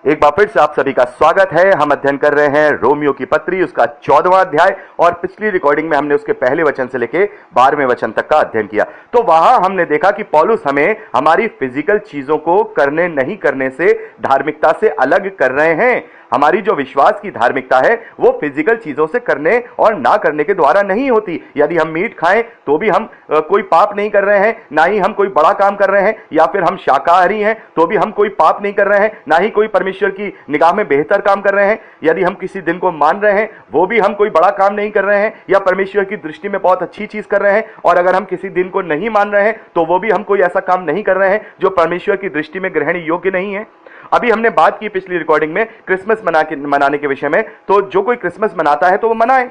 एक बार फिर से आप सभी का स्वागत है। हम अध्ययन कर रहे हैं रोमियो की पत्री, उसका 14वां अध्याय, और पिछली रिकॉर्डिंग में हमने उसके पहले वचन से लेके 12वें वचन तक का अध्ययन किया। तो वहां हमने देखा कि पौलुस हमें हमारी फिजिकल चीजों को करने नहीं करने से धार्मिकता से अलग कर रहे हैं। हमारी जो विश्वास की धार्मिकता है वो फिजिकल चीजों से करने और ना करने के द्वारा नहीं होती। यदि हम मीट खाएं तो भी हम कोई पाप नहीं कर रहे हैं, ना ही हम कोई बड़ा काम कर रहे हैं, या फिर हम शाकाहारी हैं तो भी हम कोई पाप नहीं कर रहे हैं, ना ही कोई परमेश्वर की निगाह में बेहतर काम कर रहे हैं। यदि हम किसी दिन को मान रहे हैं वो भी हम कोई बड़ा काम नहीं कर रहे हैं या परमेश्वर की दृष्टि में बहुत अच्छी चीज कर रहे हैं। और अगर हम किसी दिन को नहीं मान रहे हैं तो वो भी हम कोई ऐसा काम नहीं कर रहे हैं जो परमेश्वर की दृष्टि में ग्रहण योग्य नहीं है। अभी हमने बात की पिछली रिकॉर्डिंग में क्रिसमस मनाने के विषय में। तो जो कोई क्रिसमस मनाता है तो वो मनाए,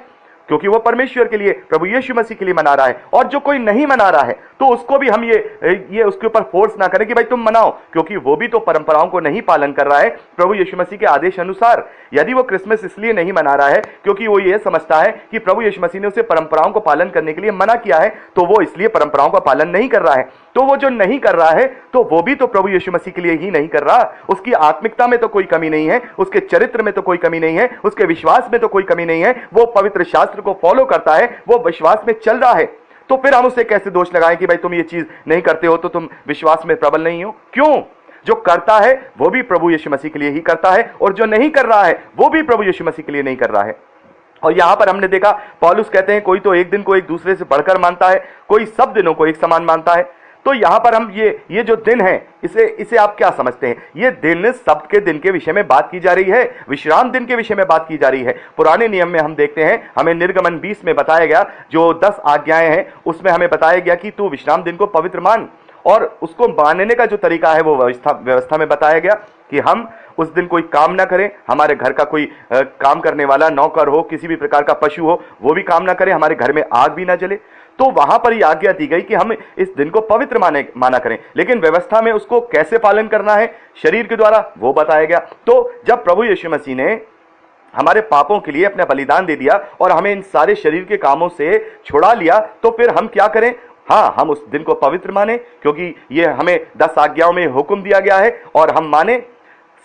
क्योंकि वो परमेश्वर के लिए, प्रभु यीशु मसीह के लिए मना रहा है। और जो कोई नहीं मना रहा है तो उसको भी हम ये उसके ऊपर फोर्स ना करें कि भाई तुम मनाओ, क्योंकि वो भी तो परंपराओं को नहीं पालन कर रहा है प्रभु यीशु मसीह के आदेश अनुसार। यदि वो क्रिसमस इसलिए नहीं मना रहा है क्योंकि वो ये समझता है कि प्रभु यीशु मसीह ने उसे परंपराओं को पालन करने के लिए मना किया है, तो वो इसलिए परंपराओं का पालन नहीं कर रहा है। तो वो जो नहीं कर रहा है तो वो भी तो प्रभु यीशु मसीह के लिए ही नहीं कर रहा। उसकी आत्मिकता में तो कोई कमी नहीं है, उसके चरित्र में तो कोई कमी नहीं है, उसके विश्वास में तो कोई कमी नहीं है। वो पवित्र शास्त्र को फॉलो करता है, वो विश्वास में चल रहा है। तो फिर हम उसे कैसे दोष लगाएं कि भाई तुम ये चीज नहीं करते हो तो तुम विश्वास में प्रबल नहीं हो? क्यों? जो करता है वो भी प्रभु यीशु मसीह के लिए ही करता है, और जो नहीं कर रहा है वो भी प्रभु यीशु मसीह के लिए नहीं कर रहा है। और यहां पर हमने देखा पौलुस कहते हैं कोई तो एक दिन को एक दूसरे से बढ़कर मानता है, कोई सब दिनों को एक समान मानता है। तो यहां पर हम ये जो दिन है इसे आप क्या समझते हैं? ये दिन सब्त के दिन के विषय में बात की जा रही है, विश्राम दिन के विषय में बात की जा रही है। पुराने नियम में हम देखते हैं, हमें निर्गमन 20 में बताया गया, जो 10 आज्ञाएं हैं उसमें हमें बताया गया कि तू विश्राम दिन को पवित्र मान। और उसको मानने का जो तरीका है वो व्यवस्था में बताया गया कि हम उस दिन कोई काम ना करें, हमारे घर का कोई काम करने वाला नौकर हो, किसी भी प्रकार का पशु हो, वो भी काम ना करे, हमारे घर में आग भी ना जले। तो वहां पर यह आज्ञा दी गई कि हम इस दिन को पवित्र माना करें। लेकिन व्यवस्था में उसको कैसे पालन करना है शरीर के द्वारा वो बताया गया। तो जब प्रभु यीशु मसीह ने हमारे पापों के लिए अपना बलिदान दे दिया और हमें इन सारे शरीर के कामों से छुड़ा लिया, तो फिर हम क्या करें? हाँ, हम उस दिन को पवित्र माने, क्योंकि ये हमें 10 आज्ञाओं में हुक्म दिया गया है। और हम माने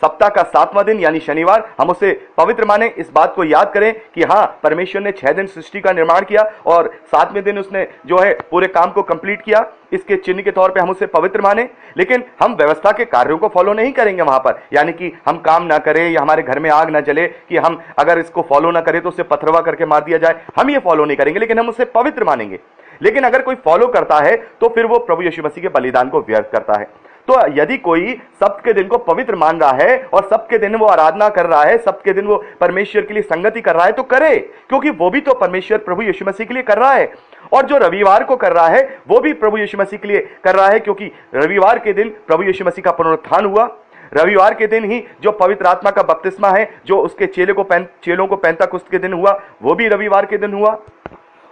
सप्ताह का 7वां दिन यानी शनिवार हम उसे पवित्र माने। इस बात को याद करें कि हाँ, परमेश्वर ने 6 दिन सृष्टि का निर्माण किया और 7वें दिन उसने जो है पूरे काम को कंप्लीट किया। इसके चिन्ह के तौर पे हम उसे पवित्र माने। लेकिन हम व्यवस्था के कार्यों को फॉलो नहीं करेंगे वहां पर, यानी कि हम काम ना करें या हमारे घर में आग ना जले, कि हम अगर इसको फॉलो ना करें तो उसे पथरवा करके मार दिया जाए। हम ये फॉलो नहीं करेंगे, लेकिन हम उसे पवित्र मानेंगे। लेकिन अगर कोई फॉलो करता है तो फिर वो प्रभु यीशु मसीह के बलिदान को व्यर्थ करता है। तो यदि कोई सब्त के दिन को पवित्र मान रहा है और सब्त के दिन वो आराधना कर रहा है, सब्त के दिन वो परमेश्वर के लिए संगति कर रहा है, तो करे, क्योंकि वो भी तो परमेश्वर प्रभु यीशु मसीह के लिए कर रहा है। और जो रविवार को कर रहा है वो भी प्रभु यीशु मसीह के लिए कर रहा है, क्योंकि रविवार के दिन प्रभु यीशु मसीह का पुनरुत्थान हुआ। रविवार के दिन ही जो पवित्र आत्मा का बपतिस्मा है, जो उसके चेलों को पेंतकुस्त के दिन हुआ, वो भी रविवार के दिन हुआ।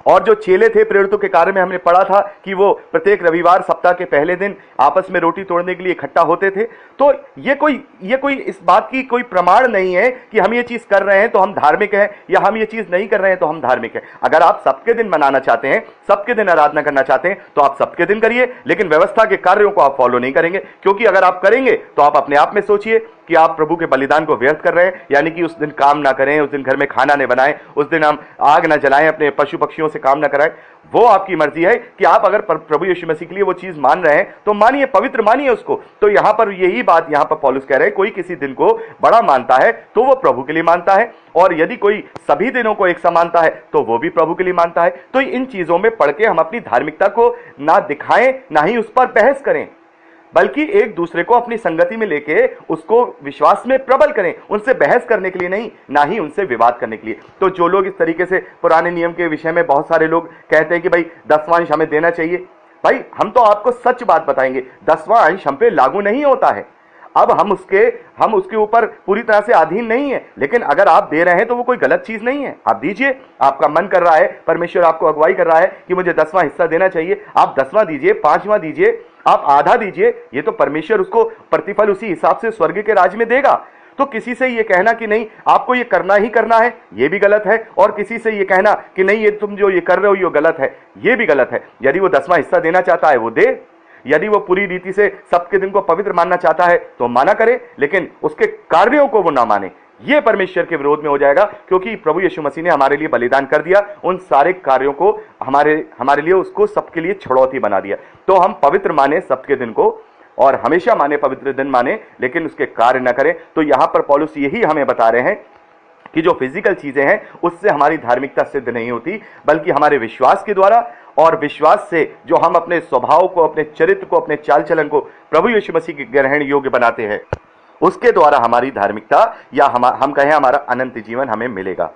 और जो चेले थे प्रेरितों के कार्य में हमने पढ़ा था कि वो प्रत्येक रविवार सप्ताह के पहले दिन आपस में रोटी तोड़ने के लिए इकट्ठा होते थे। तो ये कोई इस बात की कोई प्रमाण नहीं है कि हम ये चीज कर रहे हैं तो हम धार्मिक हैं, या हम ये चीज नहीं कर रहे हैं तो हम धार्मिक हैं। अगर आप सबके दिन मनाना चाहते हैं, सबके दिन आराधना करना चाहते हैं, तो आप सबके दिन करिए, लेकिन व्यवस्था के कार्यों को आप फॉलो नहीं करेंगे। क्योंकि अगर आप करेंगे तो आप अपने आप में सोचिए कि आप प्रभु के बलिदान को व्यर्थ कर रहे हैं। यानी कि उस दिन काम ना करें, उस दिन घर में खाना न बनाएं, उस दिन हम आग ना जलाएं, अपने पशु पक्षियों से काम ना कराएं। वो आपकी मर्जी है कि आप अगर प्रभु यीशु मसीह के लिए वो चीज मान रहे हैं तो मानिए, पवित्र मानिए उसको। तो यहां पर यही बात यहां पर पौलुस कह रहे हैं, कोई किसी दिन को बड़ा मानता है तो वो प्रभु के लिए मानता है, और यदि कोई सभी दिनों को एक सा मानता है तो वो भी प्रभु के लिए मानता है। तो इन चीजों में पढ़ के हम अपनी धार्मिकता को ना दिखाएं, ना ही उस पर बहस करें, बल्कि एक दूसरे को अपनी संगति में लेके उसको विश्वास में प्रबल करें। उनसे बहस करने के लिए नहीं, ना ही उनसे विवाद करने के लिए। तो जो लोग इस तरीके से पुराने नियम के विषय में, बहुत सारे लोग कहते हैं कि भाई 10वां अंश हमें देना चाहिए, भाई हम तो आपको सच बात बताएंगे, 10वां अंश हम पे लागू नहीं होता है। अब हम उसके ऊपर पूरी तरह से अधीन नहीं है, लेकिन अगर आप दे रहे हैं तो वो कोई गलत चीज नहीं है। आप दीजिए, आपका मन कर रहा है, परमेश्वर आपको अगुवाई कर रहा है कि मुझे 10वां हिस्सा देना चाहिए, आप 10वां दीजिए, 5वां दीजिए, आप आधा दीजिए। ये तो परमेश्वर उसको प्रतिफल उसी हिसाब से स्वर्ग के राज में देगा। तो किसी से ये कहना कि नहीं आपको ये करना ही करना है, ये भी गलत है। और किसी से ये कहना कि नहीं ये तुम जो ये कर रहे हो ये गलत है, ये भी गलत है। यदि वो 10वां हिस्सा देना चाहता है वो दे, यदि वो पूरी रीति से सप्त के दिन को पवित्र मानना चाहता है तो माना करे, लेकिन उसके कार्यों को वो ना माने, ये परमेश्वर के विरोध में हो जाएगा, क्योंकि प्रभु यीशु मसीह ने हमारे लिए बलिदान कर दिया, उन सारे कार्यों को हमारे लिए उसको सबके लिए छुड़ौती बना दिया। तो हम पवित्र माने सप्त के दिन को, और हमेशा माने, पवित्र दिन माने, लेकिन उसके कार्य न करें। तो यहां पर पौलुस यही हमें बता रहे हैं कि जो फिजिकल चीजें हैं उससे हमारी धार्मिकता सिद्ध नहीं होती, बल्कि हमारे विश्वास के द्वारा, और विश्वास से जो हम अपने स्वभाव को, अपने चरित्र को, अपने चाल चलन को प्रभु यीशु मसीह के ग्रहण योग्य बनाते हैं, उसके द्वारा हमारी धार्मिकता या हम कहें हमारा अनंत जीवन हमें मिलेगा।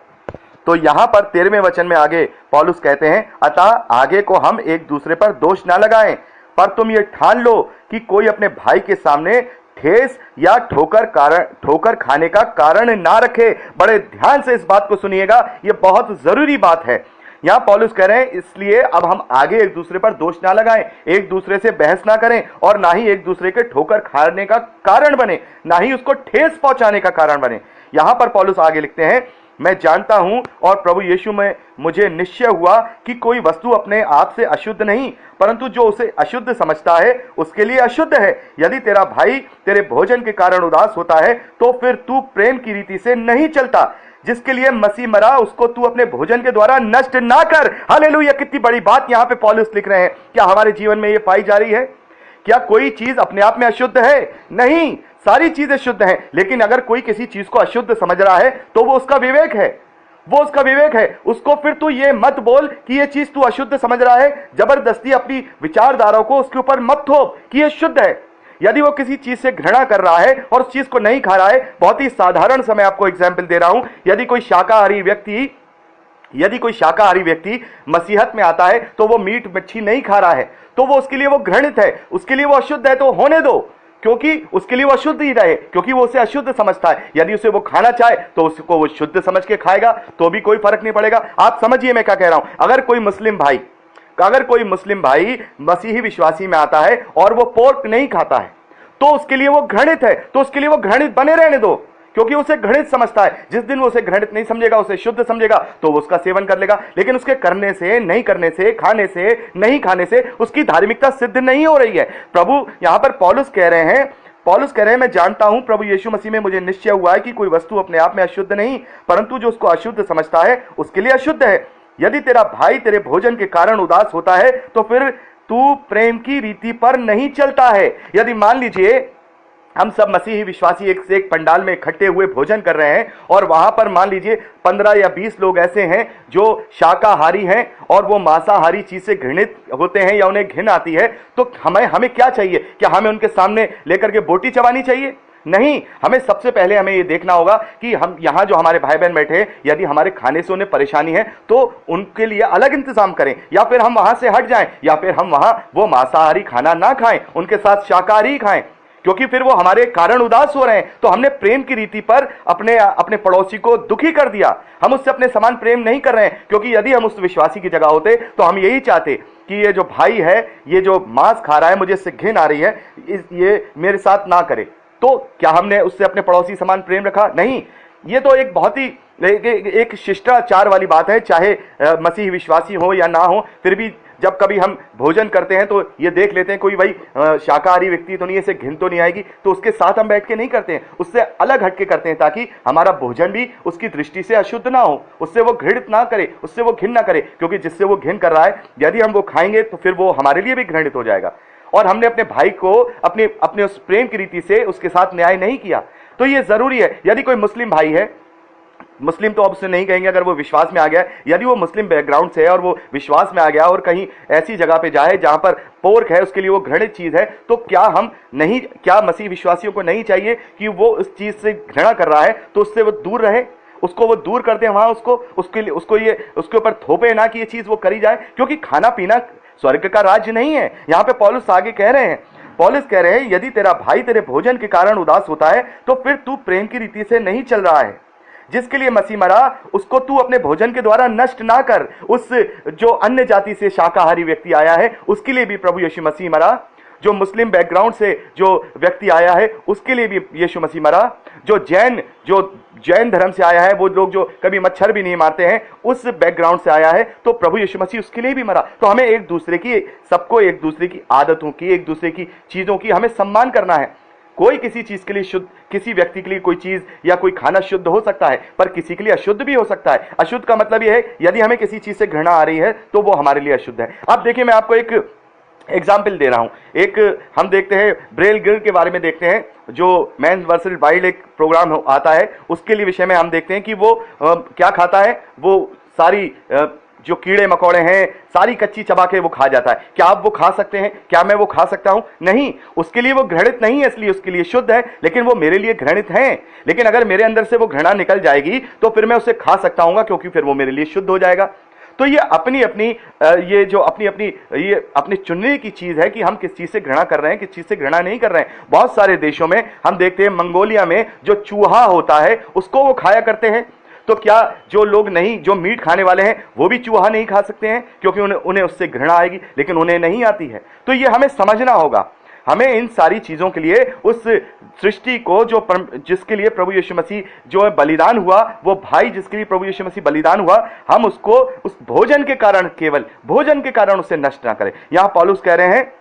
तो यहां पर 13वें वचन में आगे पौलुस कहते हैं, अतः आगे को हम एक दूसरे पर दोष ना लगाएं, पर तुम ये ठान लो कि कोई अपने भाई के सामने ठेस या ठोकर खाने का कारण ना रखे। बड़े ध्यान से इस बात को सुनिएगा, यह बहुत जरूरी बात है। यहां पौलुस कह रहे हैं, इसलिए अब हम आगे एक दूसरे पर दोष ना लगाएं, एक दूसरे से बहस ना करें, और ना ही एक दूसरे के ठोकर खाने का कारण बने, ना ही उसको ठेस पहुंचाने का कारण बने। यहां पर पौलुस आगे लिखते हैं, मैं जानता हूं और प्रभु यीशु में मुझे निश्चय हुआ कि कोई वस्तु अपने आप से अशुद्ध नहीं, परंतु जो उसे अशुद्ध समझता है उसके लिए अशुद्ध है। यदि तेरा भाई तेरे भोजन के कारण उदास होता है तो फिर तू प्रेम की रीति से नहीं चलता। जिसके लिए मसीह मरा उसको तू अपने भोजन के द्वारा नष्ट ना कर। हालेलुया, कितनी बड़ी बात यहां पे पौलुस लिख रहे हैं। क्या हमारे जीवन में यह पाई जा रही है? क्या कोई चीज अपने आप में अशुद्ध है? नहीं, सारी चीजें शुद्ध हैं। लेकिन अगर कोई किसी चीज को अशुद्ध समझ रहा है तो वो उसका विवेक है, वो उसका विवेक है। उसको फिर तू ये मत बोल कि ये चीज तू अशुद्ध समझ रहा है, जबरदस्ती अपनी विचारधारा को उसके ऊपर मत थोप कि ये शुद्ध है। यदि वो किसी चीज से घृणा कर रहा है और उस चीज को नहीं खा रहा है, बहुत ही साधारण सा मैं आपको एग्जाम्पल दे रहा हूं, यदि कोई शाकाहारी व्यक्ति मसीहत में आता है तो वो मीट मच्छी नहीं खा रहा है, तो वो उसके लिए वो घृणित है, उसके लिए वो अशुद्ध है, तो होने दो, क्योंकि उसके लिए वो अशुद्ध ही रहे, क्योंकि वो उसे अशुद्ध समझता है। यदि उसे वो खाना चाहे तो उसको वो शुद्ध समझ के खाएगा, तो भी कोई फर्क नहीं पड़ेगा। आप समझिए मैं क्या कह रहा हूं। अगर कोई मुस्लिम भाई मसीही विश्वासी में आता है और वो पोर्क नहीं खाता है, तो उसके लिए वो घृणित है, तो उसके लिए वो घृणित बने रहने दो, क्योंकि उसे घृणित समझता है। जिस दिन वो उसे घृणित नहीं समझेगा, उसे शुद्ध समझेगा, तो वो उसका सेवन कर लेगा। लेकिन उसके करने से, नहीं करने से, खाने से, नहीं खाने से उसकी धार्मिकता सिद्ध नहीं हो रही है। प्रभु यहां पर पौलुस कह रहे हैं, मैं जानता हूं प्रभु यीशु मसीह में मुझे निश्चय हुआ है कि कोई वस्तु अपने आप में अशुद्ध नहीं, परंतु जो उसको अशुद्ध समझता है उसके लिए अशुद्ध है। यदि तेरा भाई तेरे भोजन के कारण उदास होता है तो फिर तू प्रेम की रीति पर नहीं चलता है। यदि मान लीजिए हम सब मसीही विश्वासी एक से एक पंडाल में इकट्ठे हुए भोजन कर रहे हैं, और वहां पर मान लीजिए 15 या 20 लोग ऐसे हैं जो शाकाहारी हैं और वो मांसाहारी चीज से घृणित होते हैं या उन्हें घिन आती है, तो हमें क्या चाहिए? क्या हमें उनके सामने लेकर के बोटी चबानी चाहिए? नहीं, हमें सबसे पहले हमें ये देखना होगा कि हम यहाँ जो हमारे भाई बहन बैठे हैं, यदि हमारे खाने से उन्हें परेशानी है तो उनके लिए अलग इंतजाम करें, या फिर हम वहां से हट जाएं, या फिर हम वहां वो मांसाहारी खाना ना खाएं, उनके साथ शाकाहारी खाएं, क्योंकि फिर वो हमारे कारण उदास हो रहे हैं। तो हमने प्रेम की रीति पर अपने पड़ोसी को दुखी कर दिया। हम उससे अपने समान प्रेम नहीं कर रहे हैं, क्योंकि यदि हम उस विश्वासी की जगह होते तो हम यही चाहते कि ये जो भाई है, ये जो मांस खा रहा है, मुझे इससे घिन आ रही है, ये मेरे साथ ना करे। तो क्या हमने उससे अपने पड़ोसी समान प्रेम रखा? नहीं। ये तो एक बहुत ही एक शिष्टाचार वाली बात है, चाहे मसीही विश्वासी हो या ना हो। फिर भी जब कभी हम भोजन करते हैं तो ये देख लेते हैं कोई भाई शाकाहारी व्यक्ति तो नहीं, ऐसे घिन तो नहीं आएगी, तो उसके साथ हम बैठ के नहीं करते हैं, उससे अलग हटके करते हैं, ताकि हमारा भोजन भी उसकी दृष्टि से अशुद्ध ना हो, उससे वो घृणित ना करे, उससे वो घिन ना करे। क्योंकि जिससे वो घिन कर रहा है, यदि हम वो खाएंगे तो फिर वो हमारे लिए भी घृणित हो जाएगा। और हमने अपने भाई को अपने उस प्रेम की रीति से उसके साथ न्याय नहीं किया। तो ये जरूरी है। यदि कोई मुस्लिम भाई है, मुस्लिम तो अब उसे नहीं कहेंगे, अगर वो विश्वास में आ गया, यदि वो मुस्लिम बैकग्राउंड से है और वो विश्वास में आ गया और कहीं ऐसी जगह पे जाए जहां पर पोर्क है, उसके लिए वो घृणित चीज है, तो क्या मसीह विश्वासियों को नहीं चाहिए कि वो उस चीज से घृणा कर रहा है तो उससे वो दूर रहे, उसको वो दूर कर दे, वहां उसके ऊपर थोपे ना कि ये चीज वो करी जाए। क्योंकि खाना पीना स्वर्ग का राज्य नहीं है। यहां पे पौलुस आगे कह रहे हैं, यदि तेरा भाई तेरे भोजन के कारण उदास होता है तो फिर तू प्रेम की रीति से नहीं चल रहा है। जिसके लिए मसीह मरा उसको तू अपने भोजन के द्वारा नष्ट ना कर। उस जो अन्य जाति से शाकाहारी व्यक्ति आया है उसके लिए भी प्रभु यीशु मसीह मरा। जो मुस्लिम बैकग्राउंड से जो व्यक्ति आया है उसके लिए भी यीशु मसीह मरा। जो जैन, जो जैन धर्म से आया है, वो लोग जो कभी मच्छर भी नहीं मारते हैं, उस बैकग्राउंड से आया है, तो प्रभु यीशु मसीह उसके लिए भी मरा। तो हमें एक दूसरे की, सबको एक दूसरे की आदतों की, एक दूसरे की चीजों की हमें सम्मान करना है। कोई किसी चीज के लिए शुद्ध, किसी व्यक्ति के लिए कोई चीज या कोई खाना शुद्ध हो सकता है, पर किसी के लिए अशुद्ध भी हो सकता है। अशुद्ध का मतलब यह है यदि हमें किसी चीज से घृणा आ रही है तो वो हमारे लिए अशुद्ध है। अब देखिए, मैं आपको एक एग्जाम्पल दे रहा हूं। एक हम देखते हैं ब्रेल गिल के बारे में देखते हैं, जो मैन वर्सेस वाइल्ड एक प्रोग्राम आता है, उसके लिए विषय में हम देखते हैं कि वो क्या खाता है। वो सारी जो कीड़े मकोड़े हैं, सारी कच्ची चबा के वो खा जाता है। क्या आप वो खा सकते हैं? क्या मैं वो खा सकता हूं? नहीं। उसके लिए वो घृणित नहीं है, इसलिए उसके लिए शुद्ध है, लेकिन वो मेरे लिए घृणित है। लेकिन अगर मेरे अंदर से वो घृणा निकल जाएगी तो फिर मैं उसे खा सकता हूं, क्योंकि फिर वो मेरे लिए शुद्ध हो जाएगा। तो ये अपनी अपनी ये जो अपनी अपनी ये अपनी चुनने की चीज है कि हम किस चीज से घृणा कर रहे हैं, किस चीज से घृणा नहीं कर रहे हैं। बहुत सारे देशों में हम देखते हैं, मंगोलिया में जो चूहा होता है उसको वो खाया करते हैं। तो क्या जो लोग नहीं, जो मीट खाने वाले हैं, वो भी चूहा नहीं खा सकते हैं? क्योंकि उन्हें उससे घृणा आएगी, लेकिन उन्हें नहीं आती है। तो ये हमें समझना होगा। हमें इन सारी चीजों के लिए उस सृष्टि को, जो जिसके लिए प्रभु यीशु मसीह जो बलिदान हुआ, वो भाई जिसके लिए प्रभु यीशु मसीह बलिदान हुआ, हम उसको उस भोजन के कारण, केवल भोजन के कारण उसे नष्ट ना करें। यहां पौलुस कह रहे हैं,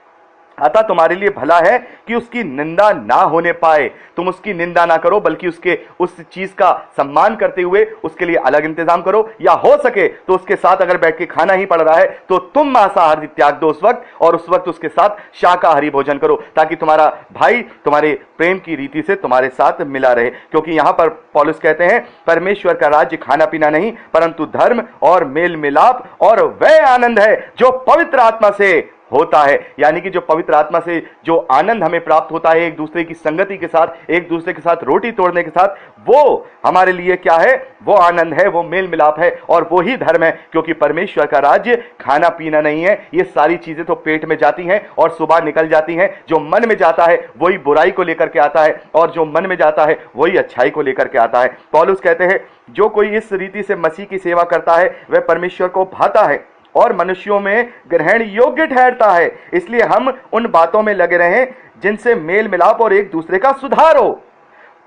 अतः तुम्हारे लिए भला है कि उसकी निंदा ना होने पाए। तुम उसकी निंदा ना करो, बल्कि उसके उस चीज का सम्मान करते हुए उसके लिए अलग इंतजाम करो, या हो सके तो उसके साथ अगर बैठ के खाना ही पड़ रहा है तो तुम मांसाहारी त्याग दो उस वक्त, और उस वक्त उसके साथ शाकाहारी भोजन करो, ताकि तुम्हारा भाई तुम्हारे प्रेम की रीति से तुम्हारे साथ मिला रहे। क्योंकि यहां पर पौलुस कहते हैं, परमेश्वर का राज्य खाना पीना नहीं, परंतु धर्म और मेल मिलाप और वह आनंद है जो पवित्र आत्मा से होता है। यानी कि जो पवित्र आत्मा से जो आनंद हमें प्राप्त होता है, एक दूसरे की संगति के साथ, एक दूसरे के साथ रोटी तोड़ने के साथ, वो हमारे लिए क्या है? वो आनंद है, वो मेल मिलाप है, और वो ही धर्म है। क्योंकि परमेश्वर का राज्य खाना पीना नहीं है। ये सारी चीजें तो पेट में जाती हैं और सुबह निकल जाती हैं। जो मन में जाता है वही बुराई को लेकर के आता है, और जो मन में जाता है वही अच्छाई को लेकर के आता है। पौलुस कहते हैं, जो कोई इस रीति से मसीह की सेवा करता है वह परमेश्वर को भाता है और मनुष्यों में ग्रहण योग्य ठहरता है। इसलिए हम उन बातों में लगे रहें जिनसे मेल मिलाप और एक दूसरे का सुधार हो।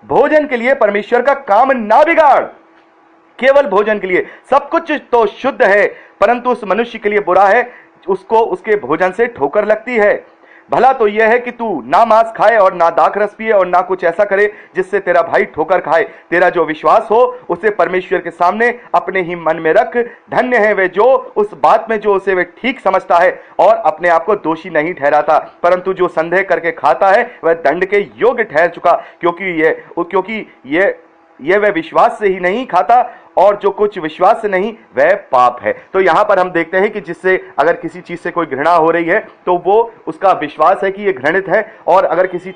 भोजन के लिए परमेश्वर का काम ना बिगाड़, केवल भोजन के लिए। सब कुछ तो शुद्ध है, परंतु उस मनुष्य के लिए बुरा है, उसको उसके भोजन से ठोकर लगती है। भला तो यह है कि तू ना मांस खाए और ना दाख रस पिए और ना कुछ ऐसा करे जिससे तेरा भाई ठोकर खाए। तेरा जो विश्वास हो उसे परमेश्वर के सामने अपने ही मन में रख। धन्य है वे जो उस बात में जो उसे वे ठीक समझता है और अपने आप को दोषी नहीं ठहराता, परंतु जो संदेह करके खाता है वह दंड के योग्य ठहर चुका, क्योंकि ये वह विश्वास से ही नहीं खाता, और जो कुछ विश्वास से नहीं वह पाप है। तो यहां पर हम देखते हैं कि जिससे अगर किसी चीज से कोई घृणा हो रही है तो वो उसका विश्वास है कि ये घृणित है, और अगर किसी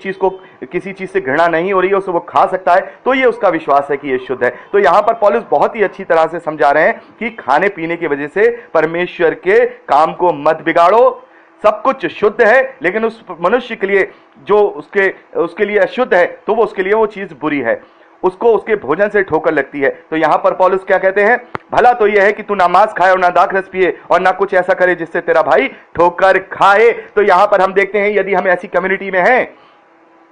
चीज से घृणा नहीं हो रही है उसे वो खा सकता है, तो ये उसका विश्वास है कि ये शुद्ध है। तो यहां पर पौलुस बहुत ही अच्छी तरह से समझा रहे हैं कि खाने पीने की वजह से परमेश्वर के काम को मत बिगाड़ो। सब कुछ शुद्ध है, लेकिन उस मनुष्य के लिए जो उसके लिए अशुद्ध है, तो वो उसके लिए वो चीज बुरी है, उसको उसके भोजन से ठोकर लगती है। तो यहां पर पौलुस क्या कहते हैं? भला तो यह है कि तू ना मांस खाए और ना दाख रस पिए और ना कुछ ऐसा करे जिससे तेरा भाई ठोकर खाए। तो यहां पर हम देखते हैं, यदि हम ऐसी कम्युनिटी में हैं,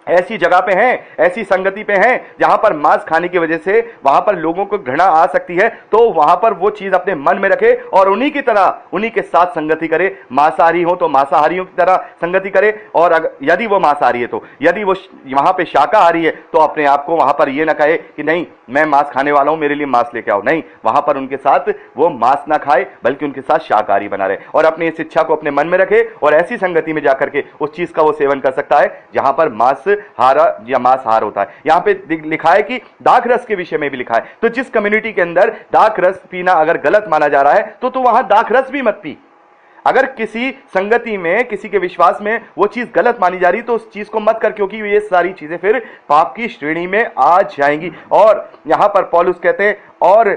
ऐसी जगह पे हैं, ऐसी संगति पे हैं जहां पर मांस खाने की वजह से वहां पर लोगों को घृणा आ सकती है, तो वहां पर वो चीज अपने मन में रखे और उन्हीं की तरह, उन्हीं के साथ संगति करे। मांसाहारी हो तो मांसाहारियों की तरह संगति करे, और यदि वो मांसाहारी है तो, यदि वो वहां पे शाकाहारी है तो अपने आप को वहां पर ये ना कहे कि नहीं मैं मांस खाने वाला हूं, मेरे लिए मांस लेके आओ। नहीं, वहां पर उनके साथ वो मांस ना खाए, बल्कि उनके साथ शाकाहारी बना रहे, और अपनी इस इच्छा को अपने मन में रखे, और ऐसी संगति में जाकर के उस चीज का वो सेवन कर सकता है जहां पर मांस हारा या मांसाहार होता है। यहां पे लिखा है कि दाख रस के विषय में भी लिखा है। तो जिस कम्युनिटी के अंदर दाख रस पीना अगर गलत माना जा रहा है तो वहां दाख रस भी मत पी। अगर किसी संगति में, किसी के विश्वास में वो चीज गलत मानी जा रही तो उस चीज को मत कर, क्योंकि ये सारी चीजें फिर पाप की श्रेणी में आ जाएंगी। और यहां पर पौलुस कहते हैं, और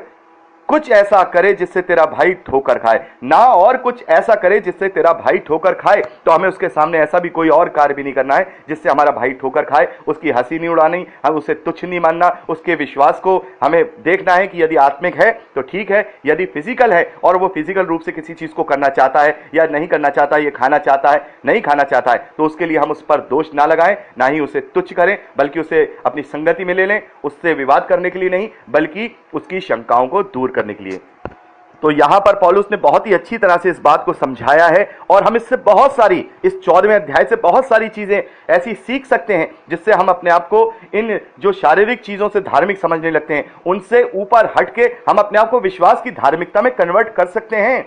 कुछ ऐसा करे जिससे तेरा भाई ठोकर खाए, ना और कुछ ऐसा करे जिससे तेरा भाई ठोकर खाए। तो हमें उसके सामने ऐसा भी कोई और कार्य भी नहीं करना है जिससे हमारा भाई ठोकर खाए। उसकी हंसी नहीं उड़ानी, हम उसे तुच्छ नहीं मानना। उसके विश्वास को हमें देखना है कि यदि आत्मिक है तो ठीक है, यदि फिजिकल है और वो फिजिकल रूप से किसी चीज को करना चाहता है या नहीं करना चाहता, ये खाना चाहता है नहीं खाना चाहता है, तो उसके लिए हम उस पर दोष ना लगाएं, ना ही उसे तुच्छ करें, बल्कि उसे अपनी संगति में ले लें। उससे विवाद करने के लिए नहीं, बल्कि उसकी शंकाओं को दूर करने के लिए। तो यहां पर पौलुस ने बहुत ही अच्छी तरह से इस बात को समझाया है और हम इससे बहुत सारी, इस 14वें अध्याय से बहुत सारी चीजें ऐसी सीख सकते हैं जिससे हम अपने आप को इन जो शारीरिक चीजों से धार्मिक समझने लगते हैं उनसे ऊपर हटके हम अपने आप को विश्वास की धार्मिकता में कन्वर्ट कर सकते हैं।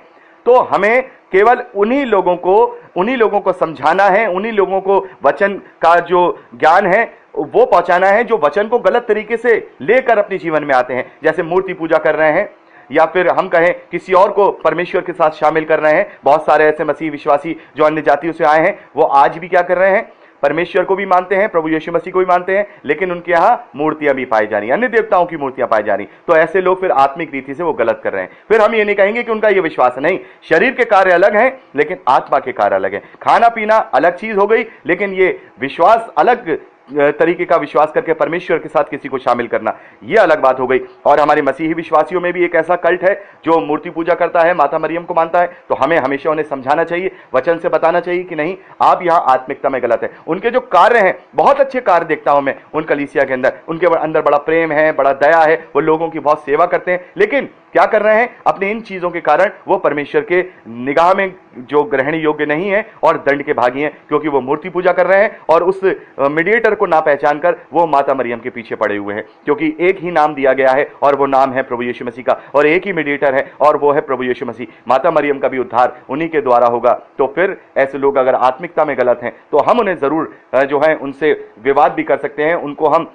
तो हमें केवल उन्हीं लोगों को समझाना है, उन्हीं लोगों को वचन का जो ज्ञान है वो पहुंचाना है जो वचन को गलत तरीके से लेकर अपने जीवन में आते हैं, जैसे मूर्ति पूजा कर रहे हैं या फिर हम कहें किसी और को परमेश्वर के साथ शामिल कर रहे हैं। बहुत सारे ऐसे मसीह विश्वासी जो अन्य जातियों से आए हैं वो आज भी क्या कर रहे हैं, परमेश्वर को भी मानते हैं, प्रभु यीशु मसीह को भी मानते हैं, लेकिन उनके यहां मूर्तियां भी पाई जा रही, अन्य देवताओं की मूर्तियां पाई जा रही। तो ऐसे लोग फिर आत्मिक रीति से वो गलत कर रहे हैं। फिर हम ये नहीं कहेंगे कि उनका ये विश्वास है, नहीं, शरीर के कार्य अलग हैं लेकिन आत्मा के कार्य अलग हैं। खाना पीना अलग चीज हो गई, लेकिन ये विश्वास अलग तरीके का विश्वास करके परमेश्वर के साथ किसी को शामिल करना, यह अलग बात हो गई। और हमारे मसीही विश्वासियों में भी एक ऐसा कल्ट है जो मूर्ति पूजा करता है, माता मरियम को मानता है। तो हमें हमेशा उन्हें समझाना चाहिए, वचन से बताना चाहिए कि नहीं, आप यहां आत्मिकता में गलत है। उनके जो कार्य हैं, बहुत अच्छे कार्य देखता हूं मैं उन कलीसिया के अंदर, उनके अंदर बड़ा प्रेम है, बड़ा दया है, वो लोगों की बहुत सेवा करते हैं, लेकिन क्या कर रहे हैं, अपने इन चीजों के कारण वो परमेश्वर के निगाह में जो ग्रहण योग्य नहीं है और दंड के भागी हैं, क्योंकि वो मूर्ति पूजा कर रहे हैं और उस मीडिएटर को ना पहचान कर वो माता मरियम के पीछे पड़े हुए हैं। क्योंकि एक ही नाम दिया गया है और वो नाम है प्रभु यीशु मसीह का, और एक ही मीडिएटर है और वो है प्रभु यीशु मसीह। माता मरियम का भी उद्धार उन्हीं के द्वारा होगा। तो फिर ऐसे लोग अगर आत्मिकता में गलत हैं तो हम उन्हें जरूर जो है उनसे विवाद भी कर सकते हैं, उनको हम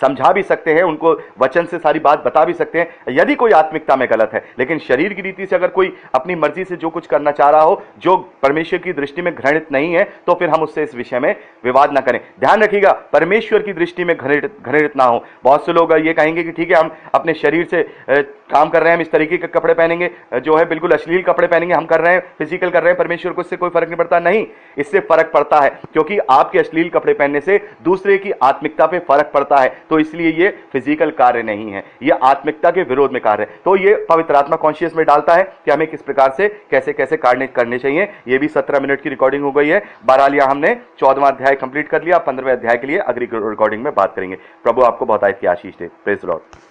समझा भी सकते हैं, उनको वचन से सारी बात बता भी सकते हैं यदि कोई आत्मिकता में गलत है। लेकिन शरीर की रीति से अगर कोई अपनी मर्जी से जो कुछ करना चाह रहा हो जो परमेश्वर की दृष्टि में घृणित नहीं है, तो फिर हम उससे इस विषय में विवाद ना करें। ध्यान रखिएगा, परमेश्वर की दृष्टि में घृणित ना हो। बहुत से लोग ये कहेंगे कि ठीक है, हम अपने शरीर से काम कर रहे हैं, हम इस तरीके के कपड़े पहनेंगे, जो है बिल्कुल अश्लील कपड़े पहनेंगे, हम कर रहे हैं, फिजिकल कर रहे हैं, परमेश्वर को इससे कोई फर्क नहीं पड़ता। नहीं, इससे फर्क पड़ता है, क्योंकि आपके अश्लील कपड़े पहनने से दूसरे की आत्मिकता पे फर्क पड़ता है। तो इसलिए ये फिजिकल कार्य नहीं है, ये आत्मिकता के विरोध में कार्य है। तो ये पवित्र आत्मा कॉन्शियस में डालता है कि हमें किस प्रकार से कैसे कैसे कार्य करने चाहिए। ये भी 17 मिनट की रिकॉर्डिंग हो गई है। बहरहाल यहां हमने 14वां अध्याय कंप्लीट कर लिया। 15वें अध्याय के लिए अगली रिकॉर्डिंग में बात करेंगे। प्रभु आपको बहुत की आशीष दे। Praise the Lord.